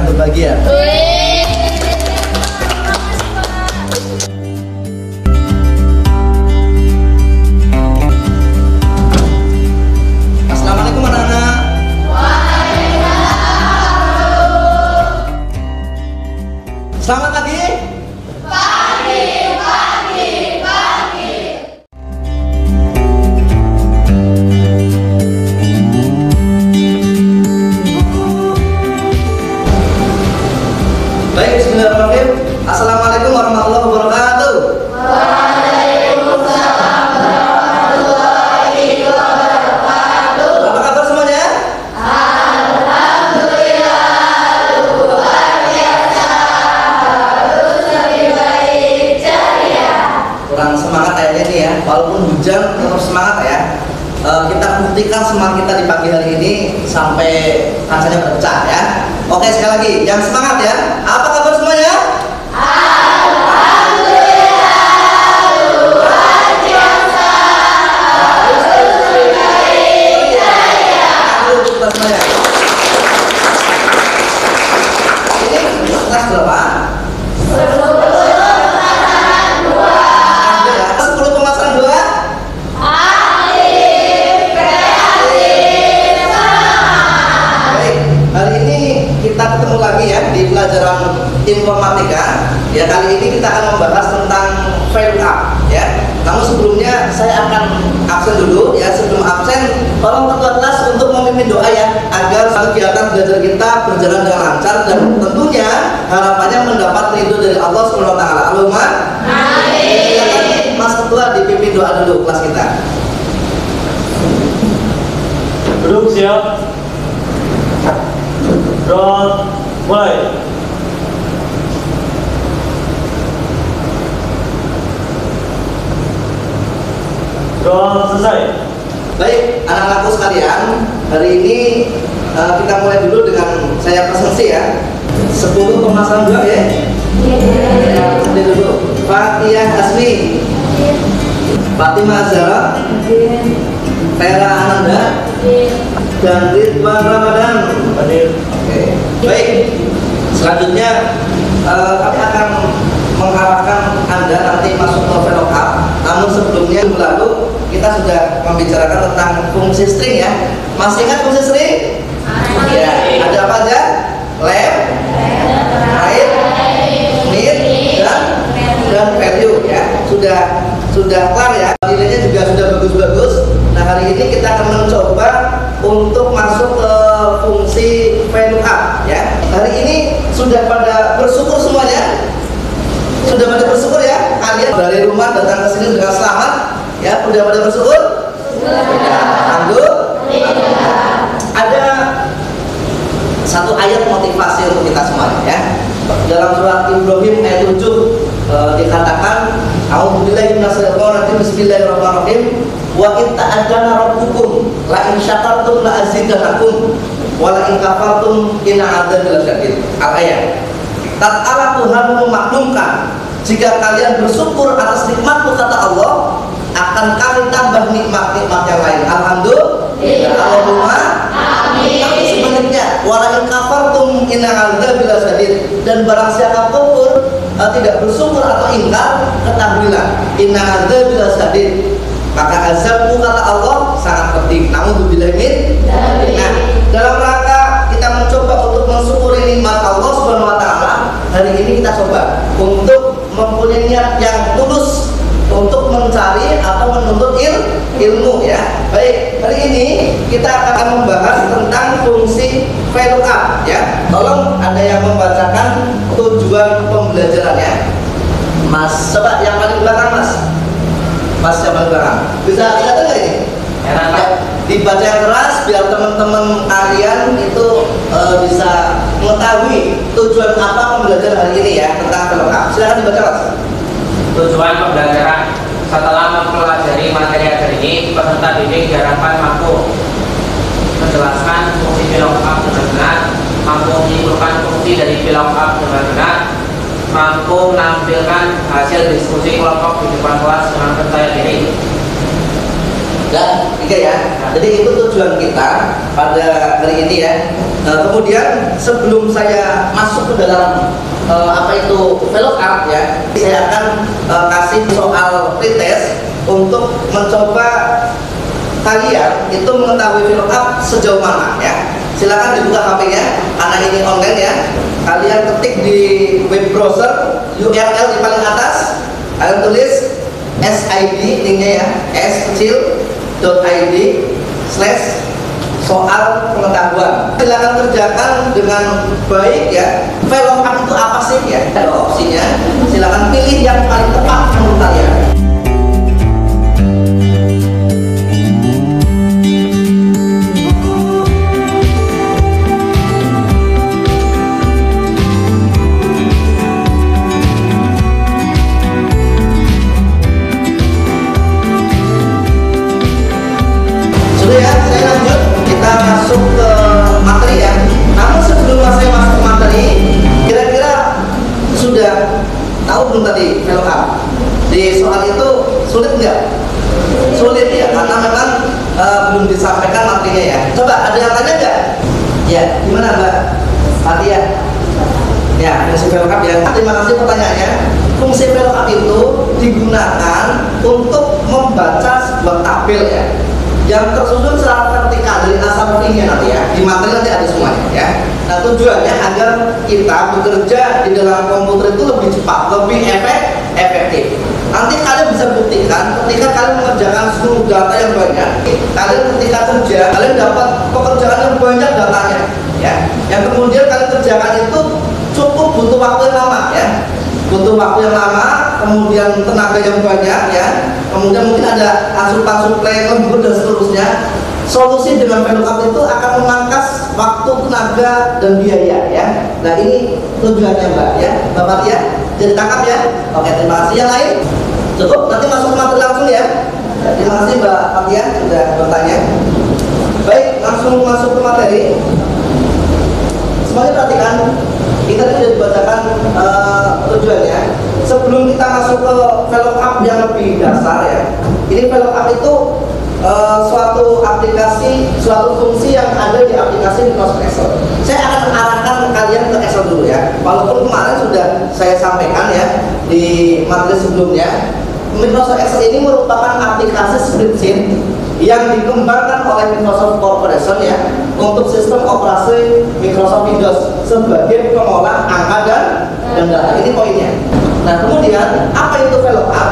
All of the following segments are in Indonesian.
Berbahagia. Assalamualaikum anak-anak. Selamat pagi. Baik, bismillahirrahmanirrahim. Assalamualaikum warahmatullahi wabarakatuh. Waalaikumsalam warahmatullahi wabarakatuh. Apa kabar semuanya? Alhamdulillah, luar biasa. Harus lebih baik, ceria. Kurang semangat kayaknya nih ya. Walaupun hujan tetap semangat ya. Kita buktikan semangat kita di pagi hari ini sampai kancanya pecah ya. Oke, sekali lagi yang semangat ya. Apa kabar semuanya? Alhamdulillah, luar biasa. Harus lebih baik, ceria. Kita semuanya. Ini kelas berapa? 10 pemasaran 2. 10 pemasaran 2. Aktif, kreatif, semangat. Baik, hari ini kita ketemu lagi ya di pelajaran informatika. Ya, kali ini kita akan membahas tentang VLOOKUP ya. Namun sebelumnya saya akan absen dulu ya. Sebelum absen, tolong ketua kelas untuk memimpin doa ya, agar kegiatan belajar kita berjalan dengan lancar dan tentunya harapannya mendapat ridho dari Allah Subhanahu wa taala. Allahumma amin. Silakan Mas Ketua dipimpin doa dulu kelas kita. Duduk siap. Roll, mulai. Roll, selesai. Baik, anak-anakku sekalian, hari ini kita mulai dulu dengan saya presentasi ya. 10 pemasaran 2 ya. Ini dulu. Fatihah Asmi, Fatimah Azhara, Vera Ananda, dan Ridwan Ramadan. Hadir. Oke. Baik. Selanjutnya kami akan mengarahkan Anda nanti masuk ke VLOOKUP. Namun sebelumnya lalu kita sudah membicarakan tentang fungsi string ya. Masih ingat fungsi string? Ya, ada apa aja? Left, right, mid, dan value ya. Sudah sudah kelar ya, nilainya juga sudah bagus-bagus. Nah, hari ini kita akan mencoba untuk masuk ke fungsi VLOOKUP ya. Hari ini sudah pada bersyukur semuanya? Sudah pada bersyukur ya? Kalian dari rumah datang ke sini dengan selamat ya, sudah pada bersyukur? Alhamdulillah. Ada satu ayat motivasi untuk kita semuanya ya. Dalam surat Ibrahim ayat 7 dikatakan, A'udzubillahi minasyaitonir rajim, bismillahirrahmanirrahim, wa in ta'adzana rabbukum la in syakartum la azidannakum wa la in kafartum inna 'adzabi lasyadid. Al-ayat. Tatkala Tuhan memaklumkan, jika kalian bersyukur atas nikmatku, kata Allah, akan kami tambah nikmat-nikmat yang lain. Alhamdulillah. Allahumma amin. Tapi sebaliknya, wala in kafartum inna 'adzabi lasyadid, dan barang siapa kufur, tidak bersyukur atau ingkar, ketahuilah inna 'adzabi lasyadid, maka azabku, kata Allah, sangat pedih. Na'udzubillah min. Nah, dalam rangka kita mencoba untuk mensyukuri nikmat Allah Subhanahu wa taala, hari ini kita coba untuk mempunyai niat yang tulus untuk mencari atau menuntut ilmu ya. Baik, hari ini kita akan membahas tentang fungsi VLOOKUP ya. Tolong ada yang membacakan tujuan pembelajarannya. Mas, coba yang paling belakang Mas. Mas yang paling belakang. Bisa kelihatan nggak ini? Ya, dibaca yang keras biar teman-teman kalian itu bisa mengetahui tujuan apa pembelajaran hari ini ya tentang VLOOKUP. Silakan dibaca Mas. Tujuan pembelajaran: setelah mempelajari materi ajar ini, peserta didik diharapkan mampu menjelaskan fungsi VLOOKUP dengan benar, mampu menyimpulkan fungsi dari VLOOKUP dengan benar, mampu menampilkan hasil diskusi kelompok di depan kelas dengan percaya diri. Dan tiga ya. Jadi itu tujuan kita pada hari ini ya. Kemudian sebelum saya masuk ke dalam apa itu VLOOKUP ya, saya akan kasih soal pretest untuk mencoba kalian itu mengetahui VLOOKUP sejauh mana ya. Silakan dibuka HP-nya, karena ini online ya. Kalian ketik di web browser URL di paling atas, kalian tulis SID, linknya ya, s.id/soal pengetahuan. Silakan kerjakan dengan baik ya. VLOOKUP itu apa sih ya? Ada opsinya. Silakan pilih yang paling tepat menurut kalian. Sudah ya, saya lanjut. Kita masuk ke materi ya. Namun sebelum saya masuk ke materi, kira-kira sudah tahu belum tadi VLOOKUP? Di soal itu sulit nggak? Sulit ya, karena memang belum disampaikan materinya ya. Coba ada yang tanya nggak? Ya, gimana Mbak Fatia? Ya, fungsi VLOOKUP ya. Terima kasih pertanyaannya. Fungsi VLOOKUP itu digunakan untuk membaca sebuah tabel ya, yang tersusun secara vertikal dari A sampai V nanti ya. Di materi nanti ada semuanya ya. Nah, tujuannya agar kita bekerja di dalam komputer itu lebih cepat, lebih efektif. Nanti kalian bisa buktikan ketika kalian mengerjakan seluruh data yang banyak. Kalian ketika kerja, kalian dapat pekerjaan yang banyak datanya ya. Yang kemudian kalian kerjakan itu cukup butuh waktu yang lama ya. Butuh waktu yang lama, kemudian tenaga yang banyak ya, kemudian mungkin ada asupan suplai lembur dan seterusnya. Solusi dengan VLOOKUP itu akan memangkas waktu, tenaga, dan biaya ya. Nah, ini tujuannya Mbak ya, Bapak ya. Jadi tangkap ya. Oke, terima kasih. Yang lain cukup, nanti masuk ke materi langsung ya. Terima kasih Mbak Fatia sudah bertanya. Baik, langsung masuk ke materi. Semuanya perhatikan. Kita sudah dibacakan tujuannya. Sebelum kita masuk ke VLOOKUP yang lebih dasar ya, ini VLOOKUP itu suatu aplikasi, suatu fungsi yang ada di aplikasi Microsoft Excel. Saya akan arahkan kalian ke Excel dulu ya. Walaupun kemarin sudah saya sampaikan ya di materi sebelumnya, Microsoft Excel ini merupakan aplikasi spreadsheet yang dikembangkan oleh Microsoft Corporation ya untuk sistem operasi Microsoft Windows sebagai pengolah angka dan data. Ini poinnya. Nah, kemudian apa itu VLOOKUP?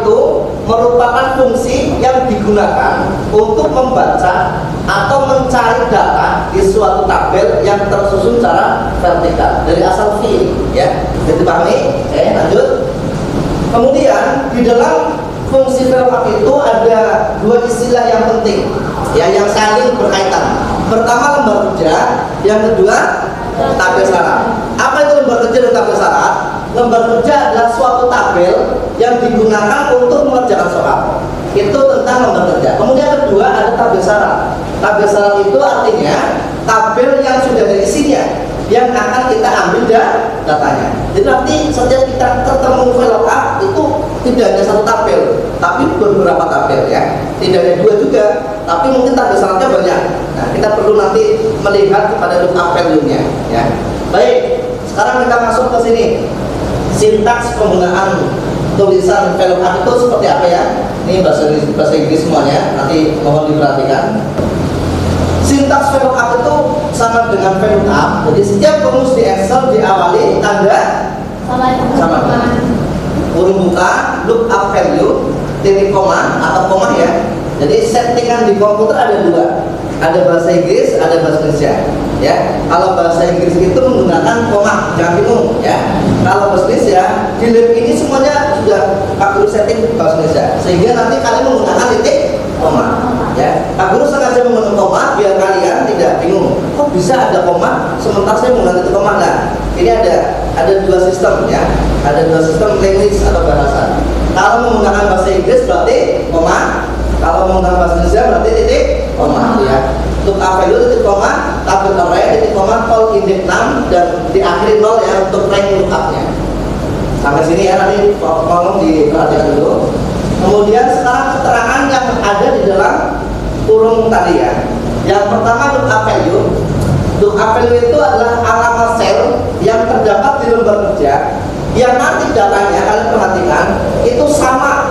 itu merupakan fungsi yang digunakan untuk membaca atau mencari data di suatu tabel yang tersusun secara vertikal dari asal V, ya. Jadi pahami? Lanjut. Kemudian di dalam fungsi VLOOKUP itu ada dua istilah yang penting, ya, yang saling berkaitan. Pertama lembar kerja, yang kedua tabel syarat. Apa itu lembar kerja dan tabel syarat? Lembar kerja adalah suatu tabel yang digunakan untuk mengerjakan soal. Itu tentang lembar kerja. Kemudian kedua ada tabel syarat. Tabel syarat itu artinya tabel yang sudah ada isinya, yang akan kita ambil datanya. Jadi nanti setiap kita ketemu VLOOKUP itu tidak hanya satu tabel, tapi beberapa tabel, ya. Tidak ada dua juga, tapi mungkin tabel syaratnya banyak. Nah, kita perlu nanti melihat kepada lookup value-nya, ya. Baik, sekarang kita masuk ke sini. Sintaks penggunaan tulisan VLOOKUP itu seperti apa, ya? Ini bahasa Inggris semuanya, nanti mohon diperhatikan. Sintaks VLOOKUP itu sama dengan VLOOKUP. Jadi setiap rumus di Excel diawali tanda sama. Kurung buka, lookup value, titik koma atau koma, ya. Jadi settingan di komputer ada dua. Ada bahasa Inggris, ada bahasa Indonesia, ya. Kalau bahasa Inggris itu menggunakan koma, jangan bingung, ya. Kalau bahasa Indonesia di lab ini semuanya sudah Pak Guru setting bahasa Indonesia, sehingga nanti kalian menggunakan titik koma, ya. Pak Guru sengaja menggunakan koma biar kalian tidak bingung. Kok bisa ada koma sementara saya menggunakan titik koma? Nah, ini ada dua sistem, ya. Ada dua sistem language atau bahasa. Kalau menggunakan bahasa Inggris berarti koma. Kalau menggunakan bahasa Indonesia berarti titik koma, ya. Lookup value titik koma, tabel array titik koma, call index 6 dan diakhiri 0, ya, untuk rank lookupnya. Sampai sini, ya, nanti tolong diperhatikan dulu. Kemudian sekarang keterangan yang ada di dalam kurung tadi, ya. Yang pertama lookup value. Lookup value itu adalah alamat sel yang terdapat di lembar kerja yang nanti datanya kalian perhatikan itu sama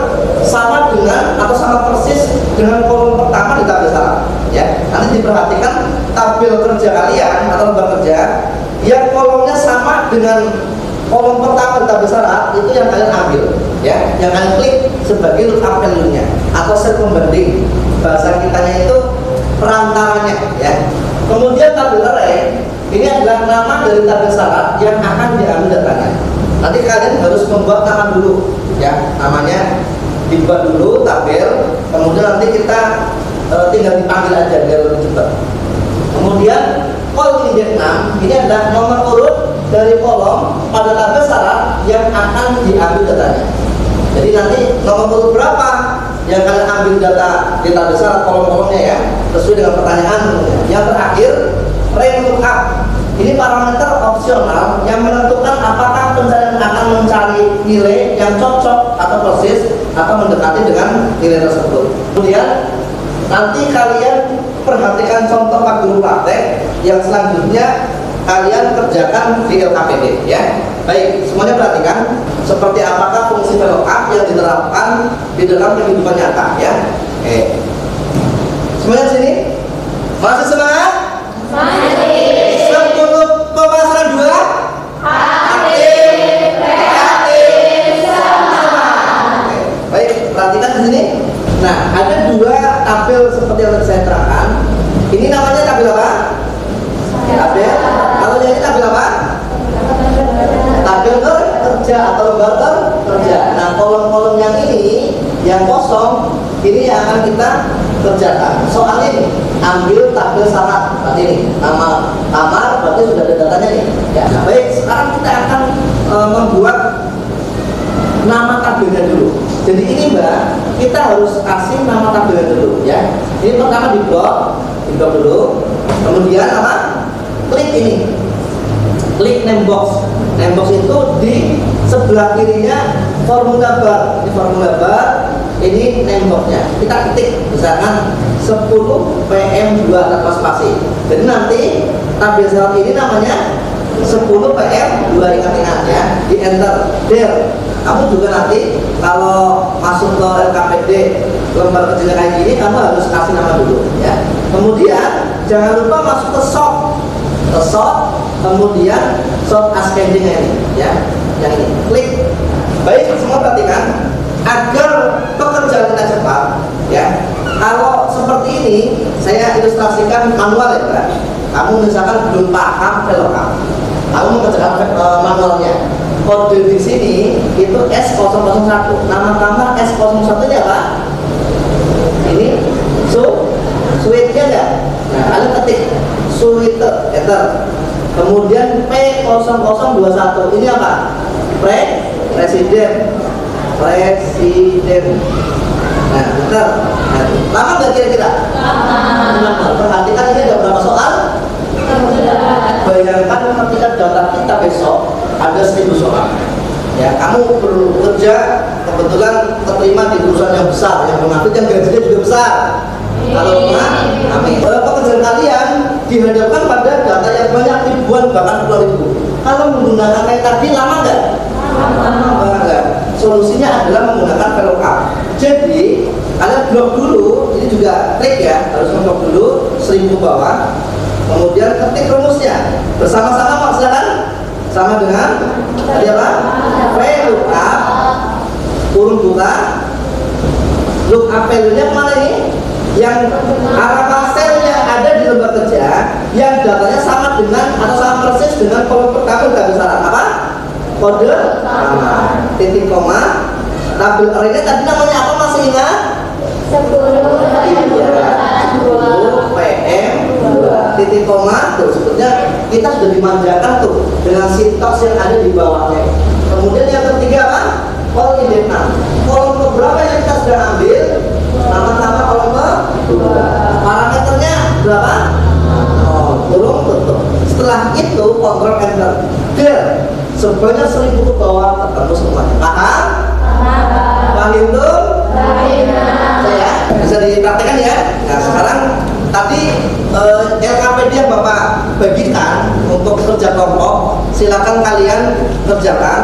dengan atau sama persis dengan kolom pertama di tabel syarat, ya. Nanti diperhatikan tabel kerja kalian atau lembar kerja yang kolomnya sama dengan kolom pertama di tabel syarat itu yang kalian ambil, ya, yang kalian klik sebagai lookup value-nya atau sel pembanding. Bahasa kitanya itu perantaranya, ya. Kemudian tabel array ini adalah nama dari tabel syarat yang akan diambil datanya. Nanti kalian harus membuat nama dulu, ya, namanya dibuat dulu tabel, kemudian nanti kita tinggal dipanggil aja biar lebih cepat. Kemudian call index 6 ini adalah nomor urut dari kolom pada tabel syarat yang akan diambil datanya. Jadi nanti nomor urut berapa yang kalian ambil data di tabel syarat kolom-kolomnya, ya, sesuai dengan pertanyaan. Yang terakhir rank lookup. Ini parameter opsional yang menentukan apakah pencarian akan mencari nilai yang cocok atau persis atau mendekati dengan nilai tersebut. Kemudian nanti kalian perhatikan contoh Pak Guru praktek yang selanjutnya kalian kerjakan di LKPD, ya. Baik, semuanya perhatikan seperti apakah fungsi VLOOKUP yang diterapkan di dalam kehidupan nyata, ya. Oke. Semuanya sini? Masih semangat? Masih. 10 pemasaran 2 Aktif, kreatif, semangat. Oke, baik, perhatikan di sini. Nah, ada dua tabel seperti yang tadi saya terangkan. Ini namanya tabel apa? Tabel. Kalau yang ini tabel apa? Tabel kerja atau lembar kerja. Nah, kolom-kolom yang ini yang kosong ini yang akan kita kerjakan. Soal ini ambil tabel syarat. Berarti ini nama kamar berarti sudah ada datanya nih, ya. Nah, baik, sekarang kita akan membuat nama tabelnya dulu. Jadi ini Mbak, kita harus kasih nama tabelnya dulu, ya. Ini pertama di blok dulu. Kemudian apa? Klik ini. Klik name box. Name box itu di sebelah kirinya formula bar. Ini formula bar, ini name boxnya. Kita ketik misalkan 10 PM2 tanpa spasi. Jadi nanti tabel syarat ini namanya 10 PM2, ingat-ingat, ya. Di enter. There. Kamu juga nanti kalau masuk ke LKPD lembar kerja kayak gini, kamu harus kasih nama dulu, ya. Kemudian jangan lupa masuk ke sort, kemudian sort ascending ini, ya, yang ini. Klik. Baik, semua perhatikan. agar pekerjaan kita cepat, ya. Kalau seperti ini, saya ilustrasikan manual ya, Pak. Kamu misalkan belum paham VLOOKUP, kamu mengerjakan manualnya. Kode di sini itu S001. Nama S01 nya apa? Ini suite-nya enggak? Nah, kalian ketik suite, enter. Kemudian P0021 ini apa? Presiden. Nah, enter. Nah, lama nggak kira-kira? Lama. Perhatikan ini ada berapa soal? Bayangkan ketika data kita besok ada 1000 soal. Ya, kamu perlu kerja, kebetulan terima di perusahaan yang besar, yang mengaku yang gajinya juga besar. Kalau enggak, amin. Pekerjaan kalian dihadapkan pada data yang banyak, ribuan bahkan puluhan ribu. Kalau menggunakan kayak tadi lama nggak? Lama banget. Solusinya adalah menggunakan VLOOKUP. Jadi kalian blok dulu, ini juga trik ya, harus blok dulu 1000 bawah. Kemudian ketik rumusnya bersama-sama, silakan. Sama dengan tadi apa? VLOOKUP kurung buka lookup value-nya kemana ini? Yang arah sel yang ada di lembar kerja yang datanya sama dengan atau sama persis dengan kolom pertama besaran apa? Kode titik koma. Tabel arraynya tadi namanya apa, masih ingat? 10 PM titik koma. Tuh sebetulnya kita sudah dimanjakan tuh dengan sintaks yang ada di bawahnya. Kemudian yang ketiga apa? Kolom index 6. Kolom berapa yang kita sudah ambil? Nama-nama kolom kedua. Parameternya berapa? Kurung tutup. Setelah itu kontrol enter. Sebanyak 1000 ke bawah ketemu semuanya. Paham? Paham tuh? Ya, bisa dipraktekkan ya. Nah, sekarang tadi LKPD yang Bapak bagikan untuk kerja kelompok, silakan kalian kerjakan.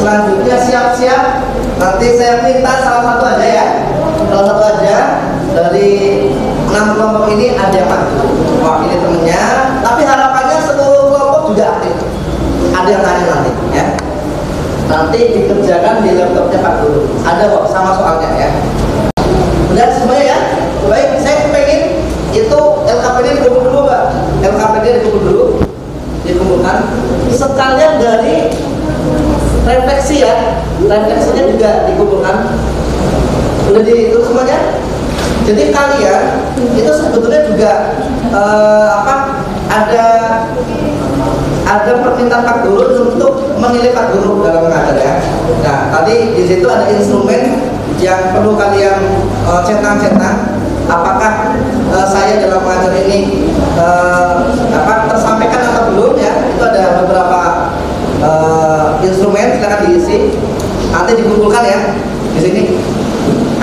Selanjutnya siap-siap. Nanti saya minta salah satu aja ya. Salah satu aja dari 6 kelompok ini ada yang maju. Wah, ini temennya. Tapi harapannya seluruh kelompok juga aktif. Ada yang tanya nanti ya. Nanti dikerjakan di laptopnya Pak Guru. Ada kok sama soalnya ya. Udah semuanya ya. Baik, saya pengen itu LKPD dikumpul dulu Mbak. LKPD dikumpul dulu. Dikumpulkan sekalian dari refleksi ya, refleksinya juga dikumpulkan. Udah itu semuanya. Jadi kalian itu sebetulnya juga ada permintaan Pak Guru untuk menilai Pak Guru dalam mengajar ya. Nah, tadi di situ ada instrumen yang perlu kalian centang-centang. Apakah saya dalam mengajar ini tersampaikan atau belum ya? Itu ada beberapa instrumen, silakan diisi. Nanti dikumpulkan ya di sini.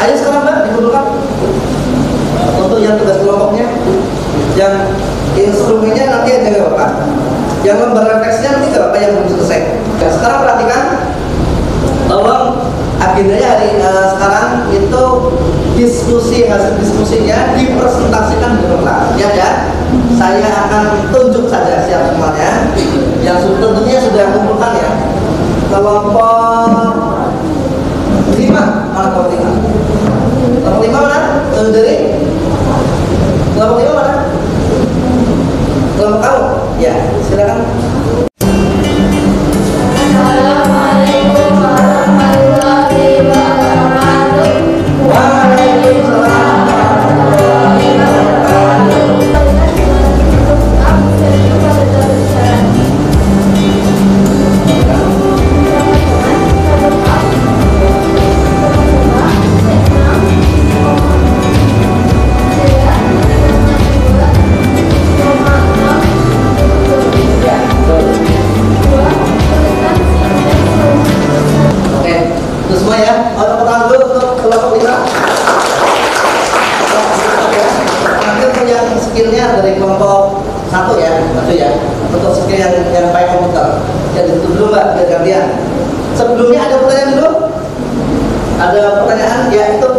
Ayo sekarang Mbak dikumpulkan untuk yang tugas kelompoknya, yang instrumennya nanti ada nggak Bapak? Yang lembar refleksinya nanti nggak Bapak yang belum selesai. Nah, sekarang perhatikan, tolong agendanya hari sekarang itu diskusi, hasil diskusinya dipresentasikan di kelas. Ya ya, saya akan tunjuk saja siap semuanya. Yang tentunya sudah kumpulkan ya. Kelompok 5 mana kelompok 5? Kelompok 5 mana? Dari kelompok 5 mana? Kelompok kamu? Ya, silakan. Assalamualaikum warahmatullahi wabarakatuh. Waalaikumsalam. Tepuk tangan dulu untuk kelompok 5. Nanti untuk yang skillnya dari kelompok 1 ya, untuk skill yang pakai komputer. Jadi itu dulu Mbak, biar gantian. Sebelumnya ada pertanyaan dulu? Ada pertanyaan? Ya itu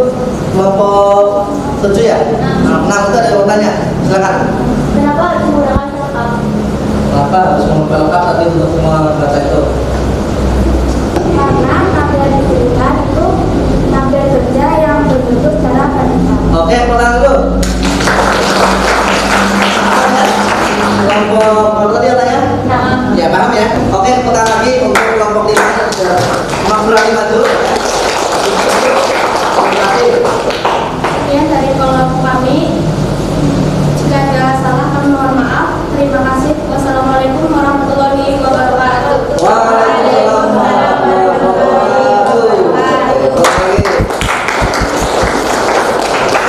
kelompok 7 ya. Nah itu ada pertanyaan. Silakan. Kenapa harus menggunakan velg? Kenapa harus menggunakan tadi untuk membaca itu? Karena tabel yang diberikan itu tabel kerja yang berbentuk secara vertikal. Oke, pertanyaan dulu. Kelompok tadi tanya? Nah, Ya paham ya. Oke, pertanyaan lagi untuk kelompok 5 yang sudah mengulangi maju. Terima kasih. sekian dari kelompok kami. Jika ada salah kami mohon maaf. Terima kasih. Wassalamualaikum warahmatullahi wabarakatuh. Waalaikumsalam warahmatullahi wabarakatuh.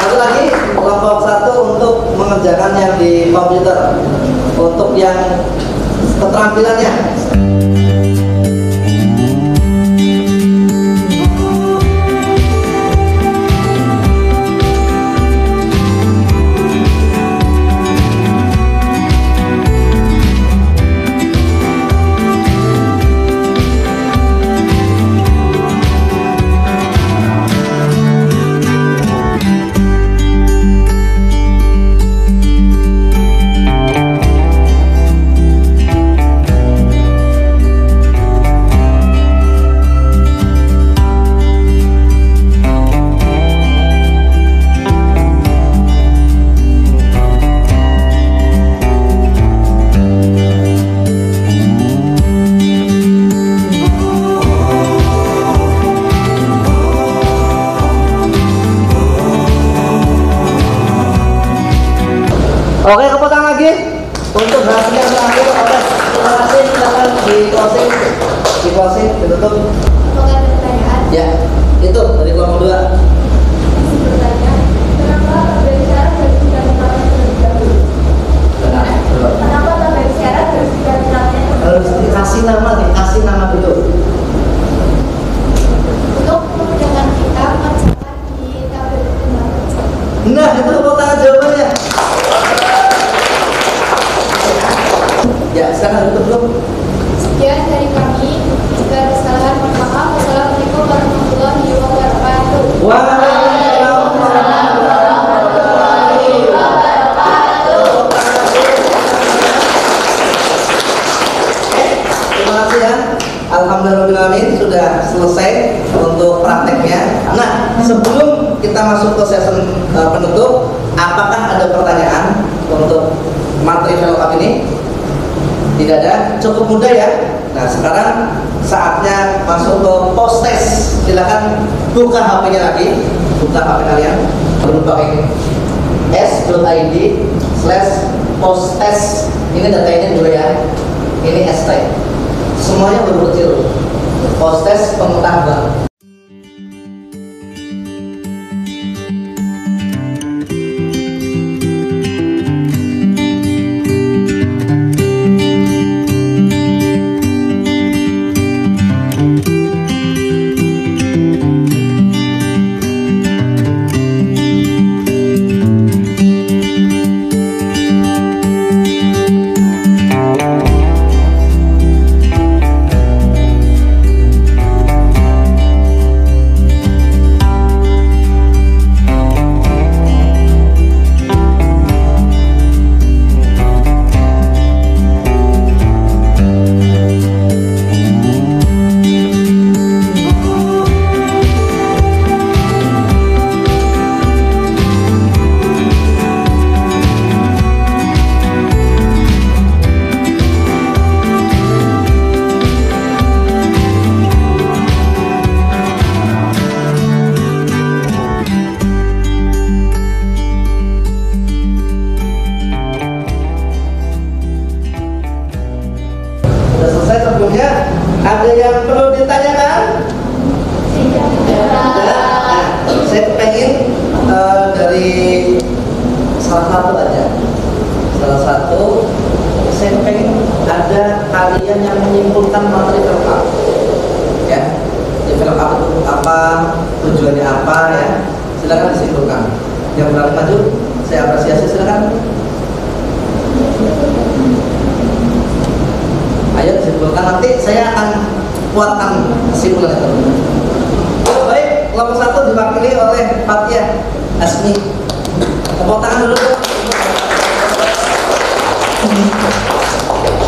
Satu lagi kelompok 1 untuk mengerjakan yang di komputer. Untuk yang keterampilannya. Oke, tepuk tangan lagi untuk hasil yang terakhir. Oke, terima kasih. Silakan di closing, ditutup. Apakah ada pertanyaan? Ya, itu dari kelompok 2. Masih bertanya, kenapa tabel syarat harus dikatakan terlebih dahulu? Benar. Kenapa tabel syarat harus dikatakan Harus dikasih nama dulu. untuk memudahkan kita mencatat di tabel perkembangan. Nah, itu tepuk tangan jawabannya. Ya, sekarang tutup dulu. Sekian dari kami. Jika ada kesalahan, mohon maaf. Wassalamualaikum warahmatullahi wabarakatuh. Waalaikumsalam warahmatullahi wabarakatuh. Terima kasih ya. Alhamdulillah sudah selesai untuk prakteknya. Nah, sebelum kita masuk ke sesi penutup, apakah ada pertanyaan untuk materi velg ini? Tidak ada, cukup mudah ya. Nah, sekarang saatnya masuk ke post test. Silakan buka HP-nya lagi, buka HP kalian. Belum pakai s.id/post test. Ini datanya dulu ya. Ini ST. Semuanya berhuruf kecil. Post test pemetaan bank. tujuannya apa ya. Silakan disimpulkan. Yang berani maju, saya apresiasi, silakan. Ayo disimpulkan, nanti saya akan kuatkan kesimpulan itu. Baik, kelompok 1 diwakili oleh Fatia Asmi. Tepuk tangan dulu.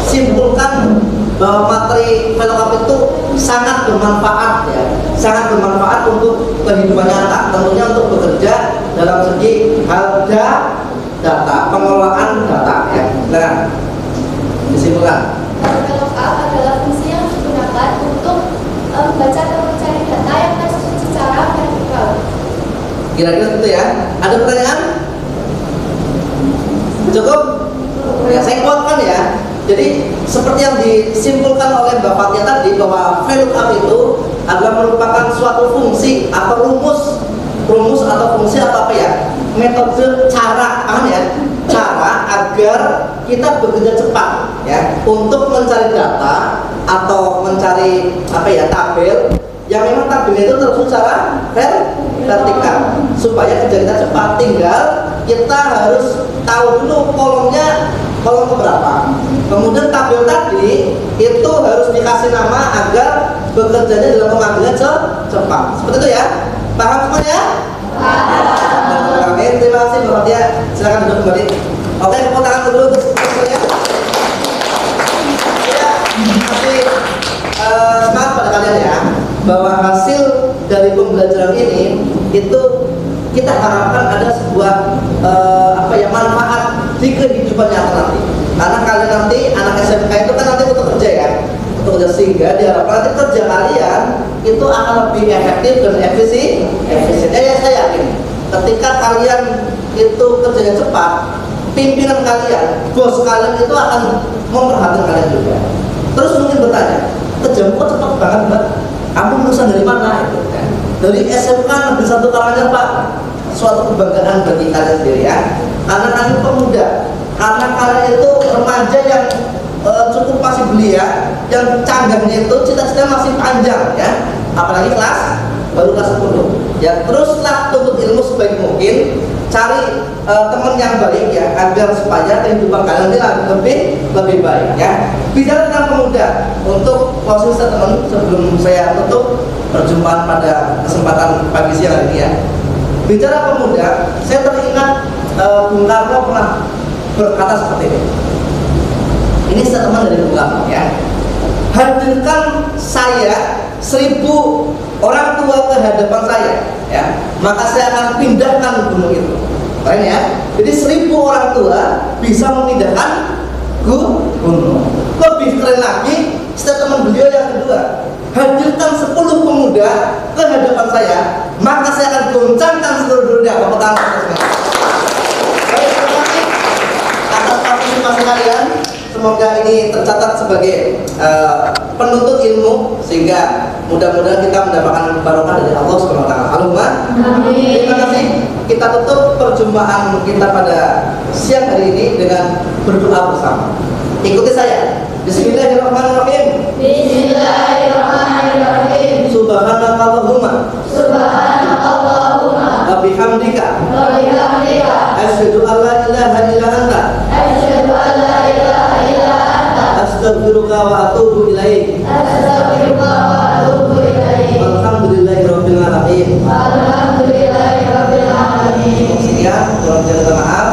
Simpulkan bahwa materi velokap itu sangat bermanfaat ya, sangat bermanfaat untuk kehidupan nyata, tentunya untuk bekerja dalam segi hal data, pengelolaan data ya. Silakan disimpulkan. Velocap adalah fungsi yang digunakan untuk membaca dan mencari data yang tersusun secara vertikal. Kira-kira seperti ya. Ada pertanyaan? Cukup? Ya, saya kuatkan ya. Jadi seperti yang disimpulkan oleh Mbak Fatia tadi, bahwa VLOOKUP itu adalah merupakan suatu fungsi atau rumus atau fungsi atau apa ya, metode, cara, paham ya, cara agar kita bekerja cepat ya untuk mencari data atau mencari apa ya, tabel yang memang tabelnya itu tersusun secara vertikal supaya kerja kita cepat. Tinggal kita harus tahu dulu kolomnya kolom keberapa, kemudian tabel tadi itu harus dikasih nama agar bekerjanya dalam pemanggilan cepat. Seperti itu ya, paham semuanya? Oke, terima kasih Mbak Fatia, silakan duduk kembali. Oke, tepuk tangan dulu untuk semuanya. Ya, masih semangat pada kalian ya, bahwa hasil dari pembelajaran ini itu kita harapkan ada sebuah manfaat di kehidupan nyata nanti. Karena kalian nanti anak SMK itu kan nanti untuk kerja ya, untuk kerja, sehingga diharapkan nanti kerja kalian itu akan lebih efektif dan efisien. Ya, saya yakin ketika kalian itu kerjanya cepat, pimpinan kalian, bos kalian itu akan memperhatikan kalian juga. Terus mungkin bertanya, kerjamu kok cepat banget Mbak? Kamu lulusan dari mana itu? Kan? Dari SMK Negeri 1 Karanganyar Pak. Suatu kebanggaan bagi kalian sendiri ya. Karena kalian pemuda, karena kalian itu remaja yang cukup masih belia, yang canggahnya itu cita-cita masih panjang ya. Apalagi baru kelas 10 ya. Teruslah tuntut ilmu sebaik mungkin, cari teman yang baik ya, agar supaya kehidupan kalian ini lebih baik ya. Bicara tentang pemuda, untuk closing statement sebelum saya tutup perjumpaan pada kesempatan pagi siang hari ini ya. Bicara pemuda, saya teringat Bung Karno pernah berkata seperti ini. Ini statement dari Bung Karno ya. Hadirkan saya 1000 orang tua ke hadapan saya ya, maka saya akan pindahkan gunung itu. Keren ya. Jadi 1000 orang tua bisa memindahkan gunung. Lebih keren lagi statement beliau yang kedua. Hadirkan 10 pemuda ke hadapan saya, maka saya akan goncangkan seluruh dunia. Tepuk tangan. Baik, terima kasih atas partisipasi kalian. Semoga ini tercatat sebagai penuntut ilmu, sehingga mudah-mudahan kita mendapatkan barokah dari Allah Subhanahu wa taala. Allahumma amin. Terima kasih. Kita tutup perjumpaan kita pada siang hari ini dengan berdoa bersama. Ikuti saya. Bismillahirrahmanirrahim. Bismillahirrahmanirrahim. Subhanakallahumma. Subhanakallahumma. Wa bihamdika. Wa bihamdika. Asyhadu an la ilaha illa anta. Asyhadu an la ilaha illa anta. Astaghfiruka wa atubu ilaik. Astaghfiruka wa atubu ilaik. Alhamdulillahirabbil alamin. Alhamdulillahirabbil alamin. Sekian, kurang maaf.